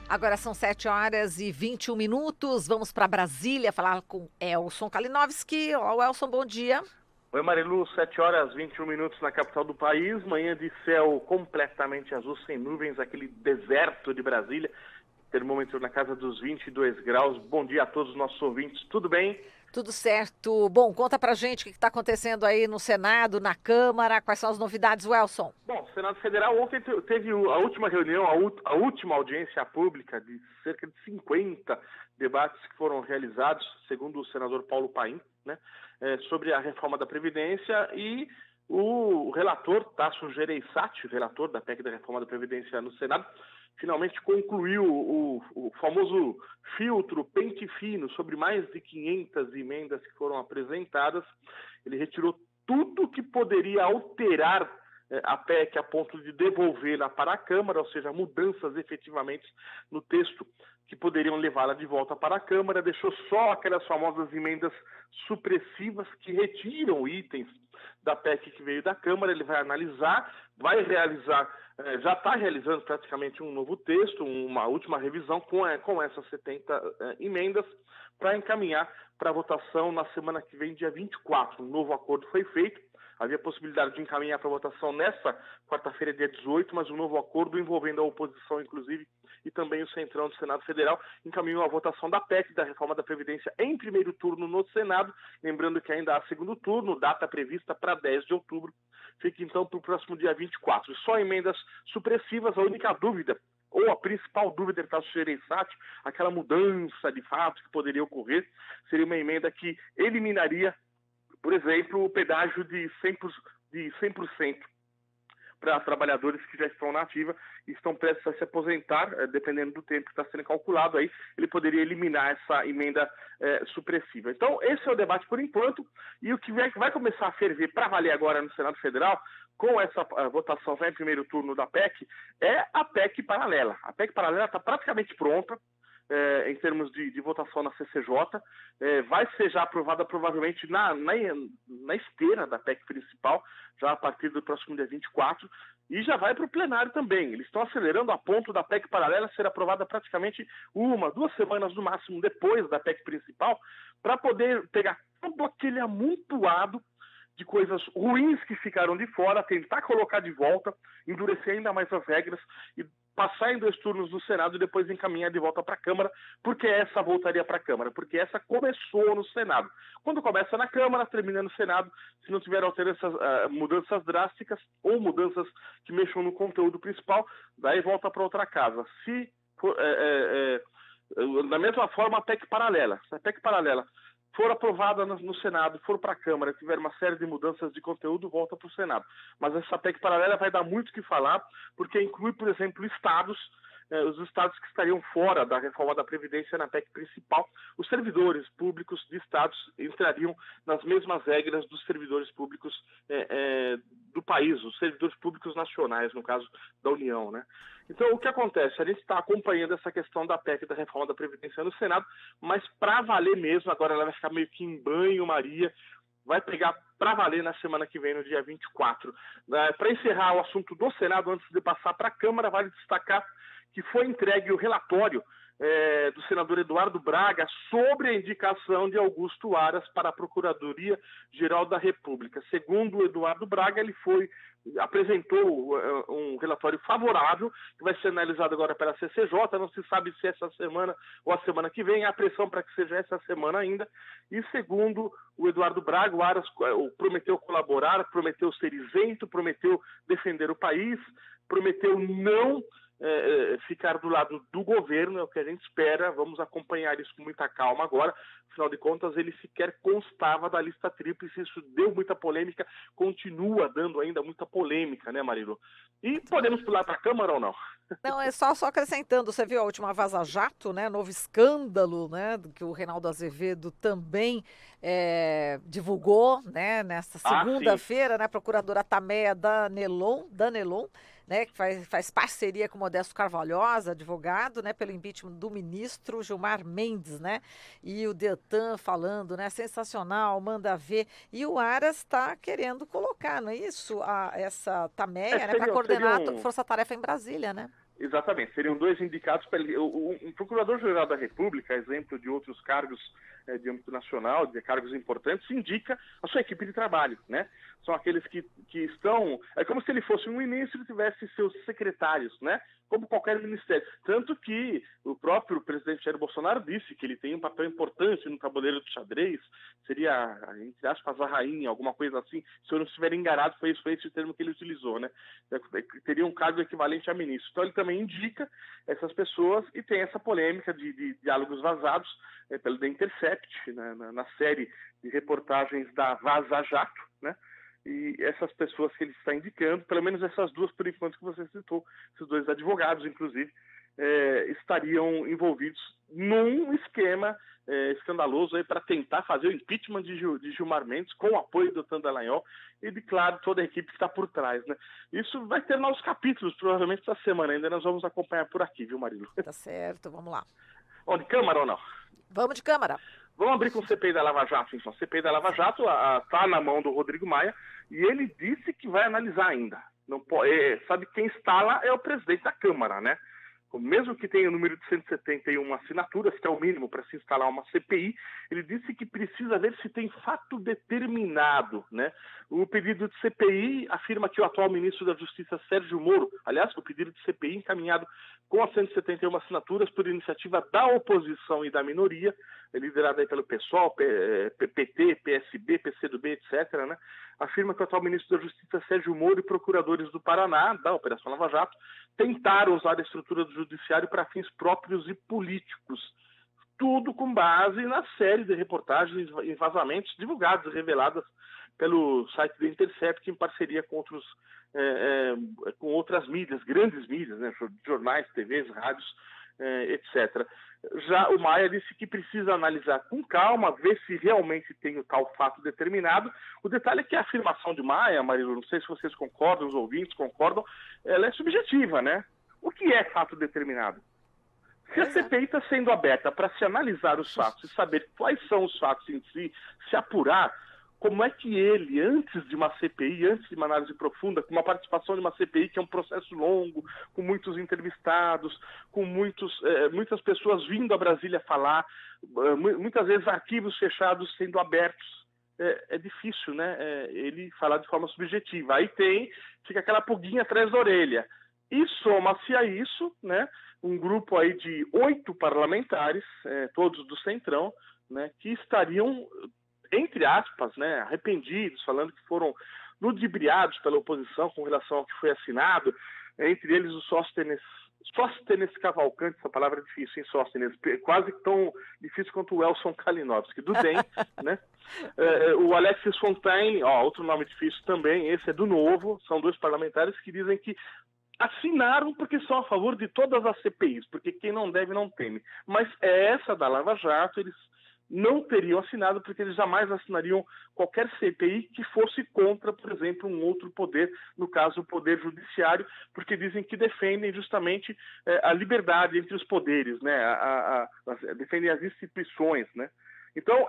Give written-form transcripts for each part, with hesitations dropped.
Agora são 7h21. Vamos para Brasília falar com Elson Kalinowski. Olá, Elson, bom dia. Oi, Marilu, 7h21 na capital do país, manhã de céu completamente azul, sem nuvens, aquele deserto de Brasília, termômetro na casa dos 22 graus. Bom dia a todos os nossos ouvintes, tudo bem? Tudo certo. Bom, conta pra gente o que está acontecendo aí no Senado, na Câmara, quais são as novidades, Elson? Bom, o Senado Federal ontem teve a última reunião, a última audiência pública de cerca de 50 debates que foram realizados, segundo o senador Paulo Paim, né, sobre a reforma da Previdência, e o relator, Tasso Gereissati, relator da PEC da reforma da Previdência no Senado, finalmente concluiu o famoso filtro pente fino sobre mais de 500 emendas que foram apresentadas. Ele retirou tudo que poderia alterar a PEC a ponto de devolvê-la para a Câmara, ou seja, mudanças efetivamente no texto que poderiam levá-la de volta para a Câmara, deixou só aquelas famosas emendas supressivas que retiram itens da PEC que veio da Câmara. Ele vai analisar, vai realizar, já está realizando praticamente um novo texto, uma última revisão com essas 70 emendas, para encaminhar para votação na semana que vem, dia 24. Um novo acordo foi feito. Havia possibilidade de encaminhar para votação nesta quarta-feira, dia 18, mas um novo acordo envolvendo a oposição, inclusive, e também o Centrão do Senado Federal, encaminhou a votação da PEC, da reforma da Previdência, em primeiro turno no Senado. Lembrando que ainda há segundo turno, data prevista para 10 de outubro. Fica então para o próximo dia 24. Só emendas supressivas, a única dúvida, ou a principal dúvida que está Gereissati, aquela mudança de fato que poderia ocorrer, seria uma emenda que eliminaria, por exemplo, o pedágio de 100% para trabalhadores que já estão na ativa e estão prestes a se aposentar, dependendo do tempo que está sendo calculado, aí ele poderia eliminar essa emenda supressiva. Então, esse é o debate por enquanto, e o que vai começar a ferver para valer agora no Senado Federal, com essa votação já em primeiro turno da PEC, é a PEC paralela. A PEC paralela está praticamente pronta, em termos de votação na CCJ, vai ser já aprovada provavelmente na esteira da PEC principal, já a partir do próximo dia 24, e já vai para o plenário também. Eles estão acelerando a ponto da PEC paralela ser aprovada praticamente 2 semanas no máximo depois da PEC principal, para poder pegar todo aquele amontoado de coisas ruins que ficaram de fora, tentar colocar de volta, endurecer ainda mais as regras e passar em 2 turnos no Senado e depois encaminhar de volta para a Câmara. Porque essa voltaria para a Câmara? Porque essa começou no Senado. Quando começa na Câmara, termina no Senado, se não tiver mudanças drásticas ou mudanças que mexam no conteúdo principal, daí volta para outra casa. Se for, da mesma forma, a PEC paralela. Se a PEC paralela for aprovada no Senado, for para a Câmara, tiver uma série de mudanças de conteúdo, volta para o Senado. Mas essa PEC paralela vai dar muito o que falar, porque inclui, por exemplo, os estados que estariam fora da reforma da Previdência na PEC principal. Os servidores públicos de estados entrariam nas mesmas regras dos servidores públicos do país, os servidores públicos nacionais, no caso da União, né? Então, o que acontece? A gente está acompanhando essa questão da PEC da reforma da Previdência no Senado, mas para valer mesmo, agora ela vai ficar meio que em banho-maria, vai pegar para valer na semana que vem, no dia 24. Para encerrar o assunto do Senado, antes de passar para a Câmara, vale destacar que foi entregue o relatório do senador Eduardo Braga sobre a indicação de Augusto Aras para a Procuradoria-Geral da República. Segundo o Eduardo Braga, ele apresentou um relatório favorável, que vai ser analisado agora pela CCJ, não se sabe se essa semana ou a semana que vem, há pressão para que seja essa semana ainda. E segundo o Eduardo Braga, o Aras prometeu colaborar, prometeu ser isento, prometeu defender o país, prometeu não ficar do lado do governo, é o que a gente espera. Vamos acompanhar isso com muita calma agora. Afinal de contas, ele sequer constava da lista tríplice, isso deu muita polêmica, continua dando ainda muita polêmica, né, Marilu? E podemos pular para a Câmara ou não? Não, é só acrescentando, você viu a última Vaza Jato, né, novo escândalo, né, que o Reinaldo Azevedo também divulgou, né, nesta segunda-feira, né, a procuradora Tameia Danelon, né, que faz parceria com o Modesto Carvalhosa, advogado, né, pelo impeachment do ministro Gilmar Mendes, né, e o Deltan falando, né, sensacional, manda ver, e o Aras está querendo colocar, não é isso, essa Tameia, né, para coordenar a força-tarefa em Brasília, né? Exatamente, seriam 2 indicados para ele. Um Procurador-Geral da República, exemplo de outros cargos de âmbito nacional, de cargos importantes, indica a sua equipe de trabalho, né? São aqueles que estão... É como se ele fosse um ministro e tivesse seus secretários, né? Como qualquer ministério. Tanto que o próprio presidente Jair Bolsonaro disse que ele tem um papel importante no tabuleiro do xadrez, seria, entre aspas, a rainha, alguma coisa assim. Se eu não estiver enganado, foi esse o termo que ele utilizou, né? Teria um cargo equivalente a ministro. Então ele também indica essas pessoas e tem essa polêmica de diálogos vazados pelo The Intercept, né? na série de reportagens da Vaza Jato, né? E essas pessoas que ele está indicando, pelo menos essas 2 por enquanto que você citou, esses 2 advogados, inclusive, estariam envolvidos num esquema escandaloso para tentar fazer o impeachment de Gilmar Mendes, com o apoio do Deltan Dallagnol e, de claro, toda a equipe que está por trás, né? Isso vai ter novos capítulos, provavelmente, essa semana ainda. Nós vamos acompanhar por aqui, viu, Marilu? Tá certo, vamos lá. De Câmara ou não? Vamos de Câmara. Vamos abrir com o CPI da Lava Jato, então. CPI da Lava Jato está na mão do Rodrigo Maia e ele disse que vai analisar ainda. Não pode, sabe, quem está lá é o presidente da Câmara, né? Mesmo que tenha o número de 171 assinaturas, que é o mínimo para se instalar uma CPI, ele disse que precisa ver se tem fato determinado, né? O pedido de CPI afirma que o atual ministro da Justiça, Sérgio Moro, aliás, o pedido de CPI encaminhado com as 171 assinaturas por iniciativa da oposição e da minoria, liderada aí pelo PSOL, PT, PSB, PCdoB, etc., né? Afirma que o atual ministro da Justiça, Sérgio Moro, e procuradores do Paraná, da Operação Lava Jato, tentaram usar a estrutura do judiciário para fins próprios e políticos. Tudo com base na série de reportagens e vazamentos divulgados e reveladas pelo site do Intercept, em parceria com com outras mídias, grandes mídias, né, jornais, TVs, rádios, etc. Já o Maia disse que precisa analisar com calma, ver se realmente tem o tal fato determinado. O detalhe é que a afirmação de Maia, Marilu, não sei se vocês concordam, os ouvintes concordam, ela é subjetiva, né? O que é fato determinado? Se a CPI está sendo aberta para se analisar os fatos e saber quais são os fatos em si, se apurar, como é que ele, antes de uma CPI, antes de uma análise profunda, com uma participação de uma CPI que é um processo longo, com muitos entrevistados, com muitas pessoas vindo a Brasília falar, muitas vezes arquivos fechados sendo abertos, é difícil, né? Ele falar de forma subjetiva. Aí fica aquela pulguinha atrás da orelha. E soma-se a isso, né, um grupo aí de 8 parlamentares, todos do Centrão, né, que estariam, entre aspas, né, arrependidos, falando que foram ludibriados pela oposição com relação ao que foi assinado, entre eles o Sóstenes Cavalcante, essa palavra é difícil, hein, Sóstenes, quase tão difícil quanto o Elson Kalinowski, do DEM, né? O Alexis Fontaine, outro nome difícil também, esse é do Novo, são 2 parlamentares que dizem que assinaram porque são a favor de todas as CPIs, porque quem não deve não teme. Mas essa da Lava Jato, eles não teriam assinado porque eles jamais assinariam qualquer CPI que fosse contra, por exemplo, um outro poder, no caso o Poder Judiciário, porque dizem que defendem justamente a liberdade entre os poderes, né? Defendem as instituições, né? Então,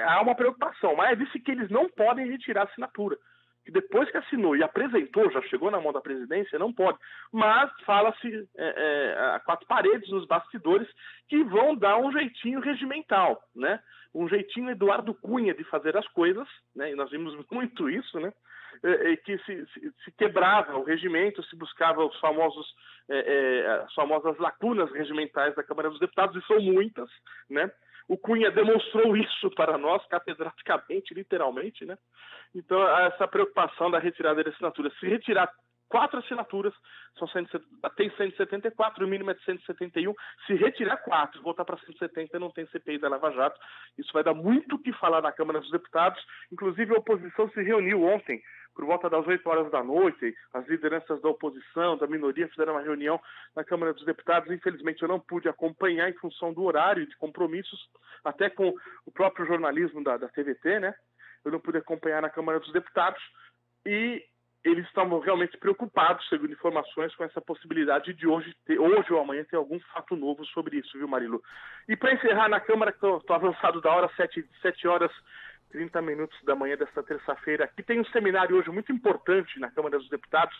há uma preocupação, mas disse que eles não podem retirar a assinatura. Que depois que assinou e apresentou, já chegou na mão da presidência, não pode. Mas fala-se a 4 paredes nos bastidores que vão dar um jeitinho regimental, né? Um jeitinho Eduardo Cunha de fazer as coisas, né? E nós vimos muito isso, né? Que se quebrava o regimento, se buscava as famosas lacunas regimentais da Câmara dos Deputados, e são muitas, né? O Cunha demonstrou isso para nós, catedraticamente, literalmente, né? Então, essa preocupação da retirada de assinaturas. Se retirar 4 assinaturas, tem 174, o mínimo é de 171. Se retirar 4 e voltar para 170, não tem CPI da Lava Jato. Isso vai dar muito o que falar na Câmara dos Deputados. Inclusive, a oposição se reuniu ontem, por volta das 8 horas da noite. As lideranças da oposição, da minoria, fizeram uma reunião na Câmara dos Deputados. Infelizmente, eu não pude acompanhar em função do horário e de compromissos, até com o próprio jornalismo da TVT, né? Eu não pude acompanhar na Câmara dos Deputados e eles estavam realmente preocupados, segundo informações, com essa possibilidade de hoje ou amanhã ter algum fato novo sobre isso, viu, Marilu? E para encerrar na Câmara, que estou avançado da hora, 7 horas 30 minutos da manhã desta terça-feira, aqui tem um seminário hoje muito importante na Câmara dos Deputados,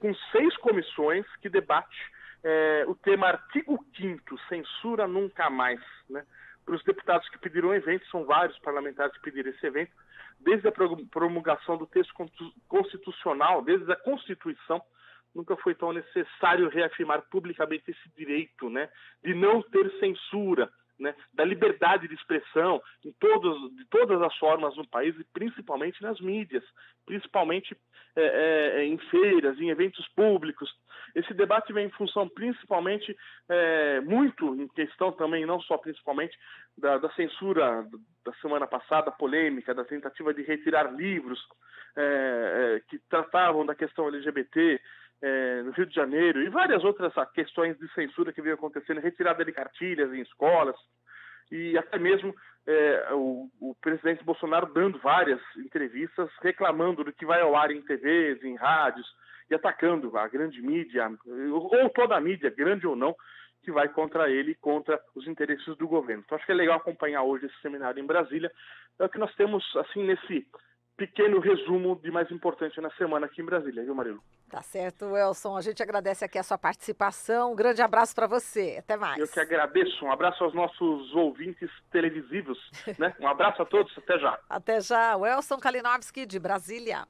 com 6 comissões que debate o tema artigo 5º, censura nunca mais, né? Para os deputados que pediram o evento, são vários parlamentares que pediram esse evento, desde a promulgação do texto constitucional, desde a Constituição, nunca foi tão necessário reafirmar publicamente esse direito, né, de não ter censura, né, da liberdade de expressão de todas as formas no país e principalmente nas mídias, principalmente em feiras, em eventos públicos. Esse debate vem em função principalmente, muito em questão também, não só principalmente, da censura da semana passada, polêmica, da tentativa de retirar livros que tratavam da questão LGBT, no Rio de Janeiro, e várias outras questões de censura que veio acontecendo, retirada de cartilhas em escolas, e até mesmo o presidente Bolsonaro dando várias entrevistas, reclamando do que vai ao ar em TVs, em rádios, e atacando a grande mídia, ou toda a mídia, grande ou não, que vai contra ele, contra os interesses do governo. Então acho que é legal acompanhar hoje esse seminário em Brasília. É o que nós temos, assim, nesse pequeno resumo de mais importante na semana aqui em Brasília, viu, Marilu? Tá certo, Elson. A gente agradece aqui a sua participação. Um grande abraço para você. Até mais. Eu que agradeço. Um abraço aos nossos ouvintes televisivos, né? Um abraço a todos. Até já. Até já. O Elson Kalinowski, de Brasília.